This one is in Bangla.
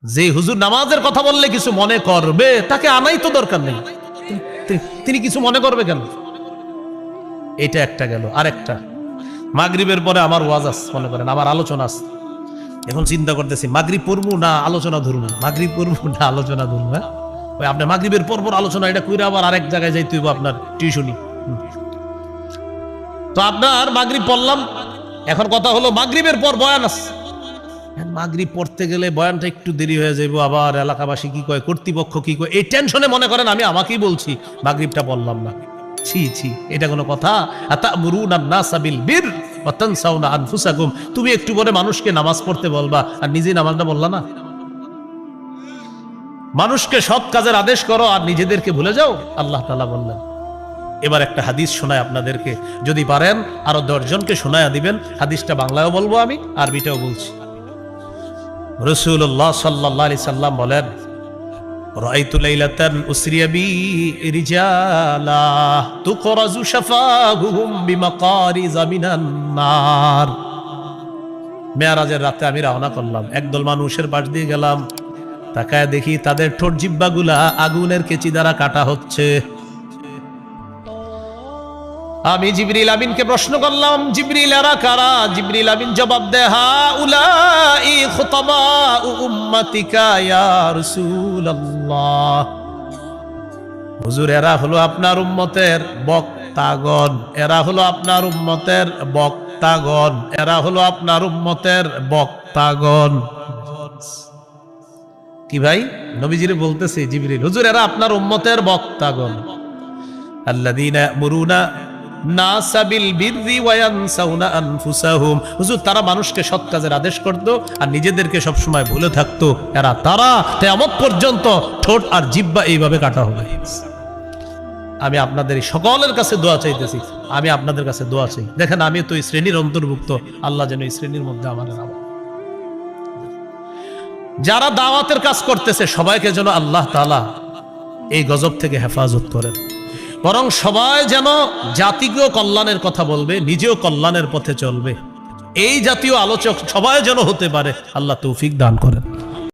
যে হুজুর নামাজের কথা বললে কিছু মনে করবে তাকে আনাই তো দরকার নেই, তিনি কিছু মনে করবে কেন? এটা একটা গেল। আরেকটা, মাগরিবের পরে আমার ওয়াজ আছে, মনে করেন আমার আলোচনা আছে। এখন চিন্তা করতেছি মাগরিব পড়বো না আলোচনা ধরবো, মাগরিব পড়বো না আলোচনা ধরবো। হ্যাঁ, ওই আপনার মাগরিবের পর আলোচনা, এটা কইরা আবার আরেক জায়গায় যাইতে হইব আপনার টিউশনি। তো আপনার মাগরিব পড়লাম, এখন কথা হলো মাগরিবের পর বয়ান আছে। মাগরিব পড়তে গেলে বয়ানটা একটু দেরি হয়ে যাইব, আবার এলাকাবাসী কি কয়, কর্তৃপক্ষ কি কয়, এই টেনশনে মনে করেন আমি আমাকেই বলছি মাগরিবটা পড়লাম না। ছি ছি, এটা কোনো কথা? আতামুরুনা নাসা বিল বির ওয়া তানসাউনা আনফুসাকুম, তুমি একটু পরে মানুষকে নামাজ পড়তে বলবা আর নিজেই নামাজটা বললা না। মানুষকে সৎ কাজের আদেশ করো আর নিজেদেরকে ভুলে যাও, আল্লাহ তাআলা বললেন। এবার একটা হাদিস শোনায় আপনাদেরকে, যদি পারেন আরো 10 জনকে শোনায়া দিবেন। হাদিসটা বাংলায়ও বলবো আমি, আরবিটাও বলছি। রাসূলুল্লাহ সাল্লাল্লাহু আলাইহি সাল্লাম বলেন, রাআইতু লাইলাতান উসরিয়া বি রিজালা তুকরাজু শাফাহুম বিমাকারিজা মিনান নার। মেরাজের রাতে আমি রওনা করলাম, একদল মানুষের পাশ দিয়ে গেলাম, তাকায় দেখি তাদের ঠোঁট জিহ্বাগুলা আগুনের কেচি দ্বারা কাটা হচ্ছে। আমি জিবরিল আমিনকে প্রশ্ন করলাম, জিবরিল এরা কারা? জিবরিল আমিন জবাব দেয়, হাউলাই খুতাবাউ উম্মাতিকা ইয়া রাসূলুল্লাহ। হুজুর, এরা হলো আপনার উম্মতের বক্তাগণ, এরা হলো আপনার উম্মতের বক্তাগণ, এরা হলো আপনার উম্মতের বক্তাগণ। কি ভাই, নবীজিরে বলতেছে জিবরিল, হুজুর এরা আপনার উম্মতের বক্তাগণ। আল্লাযীনা ইয়ামুরুনা নাসা বিল বিররি ওয়া ইয়ানসাউনা আনফুসাহুম, হুজুর তারা মানুষকে সৎ কাজের আদেশ করত আর নিজেদেরকে সব সময় ভুলে থাকতো। এরা তারা কিয়ামত পর্যন্ত ঠোঁট আর জিহ্বা এইভাবে কাটা হবে। আমি আপনাদের সকলের কাছে দোয়া চাইতেছি, আমি আপনাদের কাছে দোয়া চাই। দেখেন আমি তো এই শ্রেণীর অন্তর্ভুক্ত, আল্লাহ যেন এই শ্রেণীর মধ্যে আমাদের নাম। যারা দাওয়াতের কাজ করতেছে সবাইকে যেন আল্লাহ তাআলা এই গজব থেকে হেফাজত করেন, বরং সবাই যেন জাতীয় কল্যাণের কথা বলবে, নিজেও কল্যাণের পথে চলবে, এই জাতীয় আলোচক সবাই যেন হতে পারে। আল্লাহ তৌফিক দান করেন।